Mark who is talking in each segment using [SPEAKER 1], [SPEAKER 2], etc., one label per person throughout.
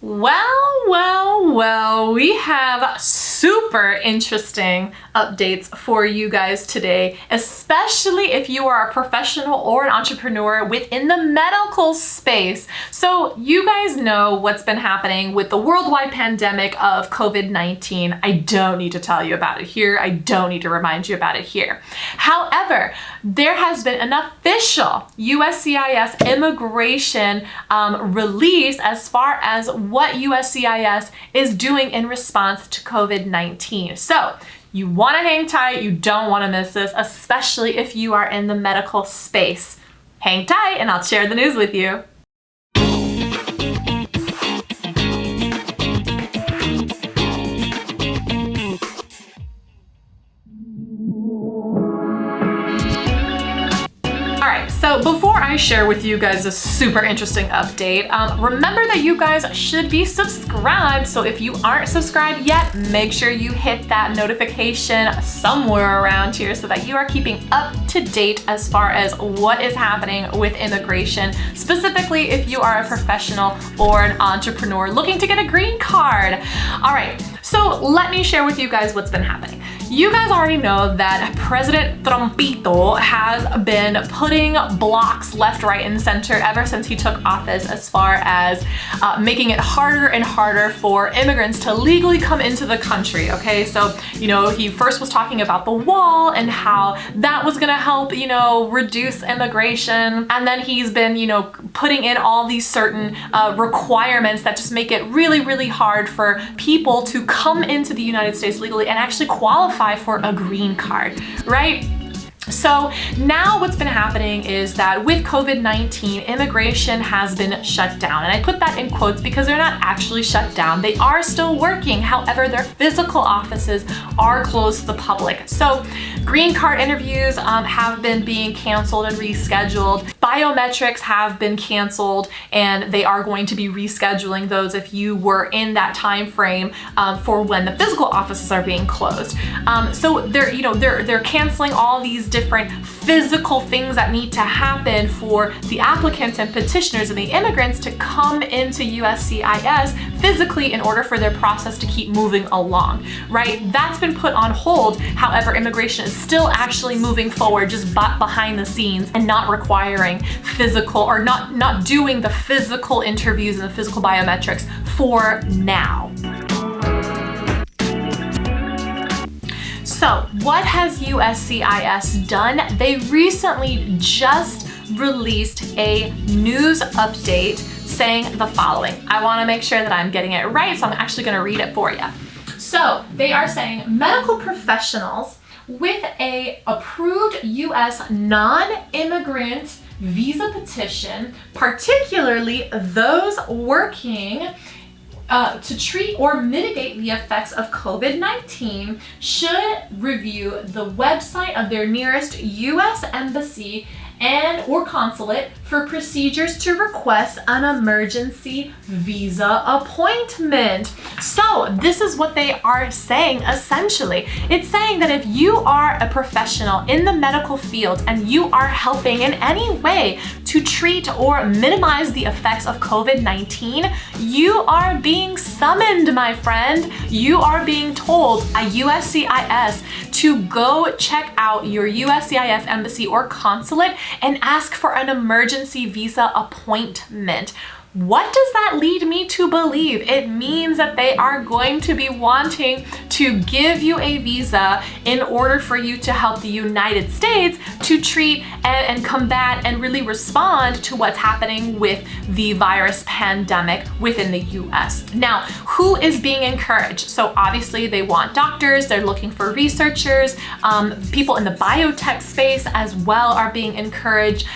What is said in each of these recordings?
[SPEAKER 1] Well, we have super interesting updates for you guys today, especially if you are a professional or an entrepreneur within the medical space. So you guys know what's been happening with the worldwide pandemic of COVID-19. I don't need to tell you about it here. I don't need to remind you about it here. However, there has been an official USCIS immigration release as far as what USCIS is doing in response to COVID-19. So you want to hang tight. You don't want to miss this, especially if you are in the medical space. Hang tight and I'll share the news with you. So before I share with you guys a super interesting update, remember that you guys should be subscribed. So if you aren't subscribed yet, make sure you hit that notification somewhere around here so that you are keeping up to date as far as what is happening with immigration, specifically if you are a professional or an entrepreneur looking to get a green card. All right, so let me share with you guys what's been happening. You guys already know that President Trumpito has been putting blocks left, right, and center ever since he took office as far as making it harder and harder for immigrants to legally come into the country, okay? So, he first was talking about the wall and how that was gonna help, reduce immigration. And then he's been, putting in all these certain requirements that just make it really, really hard for people to come into the United States legally and actually qualify for a green card, right? So now what's been happening is that with COVID-19, immigration has been shut down. And I put that in quotes because they're not actually shut down. They are still working. However, their physical offices are closed to the public. So green card interviews have been being canceled and rescheduled. Biometrics have been canceled and they are going to be rescheduling those if you were in that time frame for when the physical offices are being closed. So they're canceling all these different physical things that need to happen for the applicants and petitioners and the immigrants to come into USCIS physically in order for their process to keep moving along, right? That's been put on hold. However, immigration is still actually moving forward just behind the scenes and not requiring physical or not doing the physical interviews and the physical biometrics for now. So what has USCIS done? They recently just released a news update saying the following. I want to make sure that I'm getting it right, so I'm actually going to read it for you. So they are saying medical professionals with a approved U.S. non-immigrant visa petition, particularly those working to treat or mitigate the effects of COVID-19 should review the website of their nearest U.S. embassy and or consulate for procedures to request an emergency visa appointment. So this is what they are saying essentially. It's saying that if you are a professional in the medical field and you are helping in any way to treat or minimize the effects of COVID-19, you are being summoned, my friend. You are being told by USCIS to go check out your USCIS embassy or consulate and ask for an emergency visa appointment. What does that lead me to believe? It means that they are going to be wanting to give you a visa in order for you to help the United States to treat and combat and really respond to what's happening with the virus pandemic within the US. Now, who is being encouraged? So obviously they want doctors, they're looking for researchers, people in the biotech space as well are being encouraged,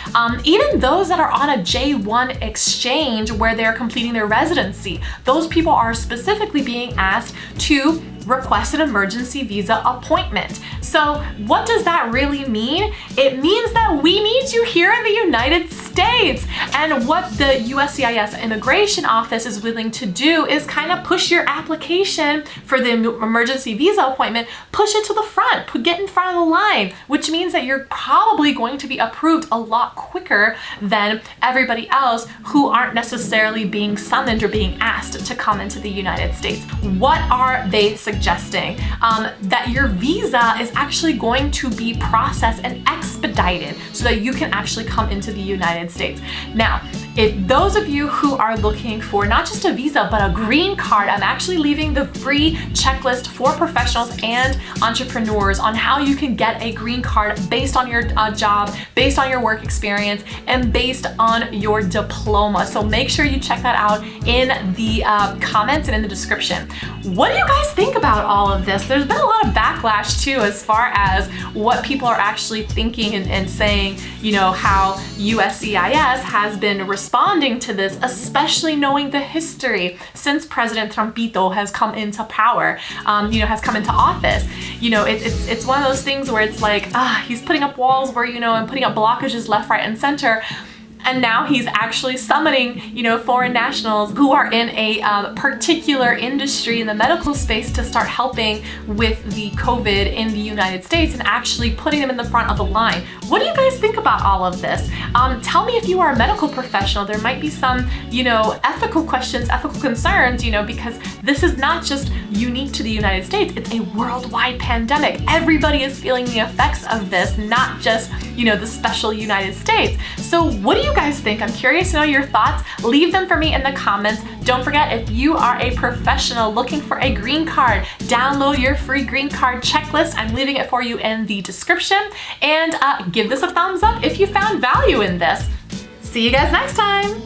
[SPEAKER 1] even those that are on a J1 exchange where they're completing their residency. Those people are specifically being asked to request an emergency visa appointment. So what does that really mean? It means that we need you here in the United States. And what the USCIS Immigration Office is willing to do is kind of push your application for the emergency visa appointment, push it to the front, get in front of the line, which means that you're probably going to be approved a lot quicker than everybody else who aren't necessarily being summoned or being asked to come into the United States. What are they suggesting? That your visa is actually going to be processed and expedited so that you can actually come into the United States. Now, if those of you who are looking for not just a visa, but a green card, I'm actually leaving the free checklist for professionals and entrepreneurs on how you can get a green card based on your job, based on your work experience, and based on your diploma. So make sure you check that out in the comments and in the description. What do you guys think about all of this? There's been a lot of backlash too as far as what people are actually thinking and saying, you know, how USCIS has been responding to this, especially knowing the history since President Trumpito has come into power, has come into office. You know, it's one of those things where it's like, he's putting up walls where, and putting up blockages left, right, and center. And now he's actually summoning, foreign nationals who are in a particular industry in the medical space to start helping with the COVID in the United States and actually putting them in the front of the line. What do you guys think about all of this? Tell me if you are a medical professional. There might be some, ethical questions, ethical concerns, because this is not just unique to the United States. It's a worldwide pandemic. Everybody is feeling the effects of this, not just, the special United States. So what do you guys think? I'm curious to know your thoughts. Leave them for me in the comments. Don't forget, if you are a professional looking for a green card, download your free green card checklist. I'm leaving it for you in the description. And give this a thumbs up if you found value in this. See you guys next time.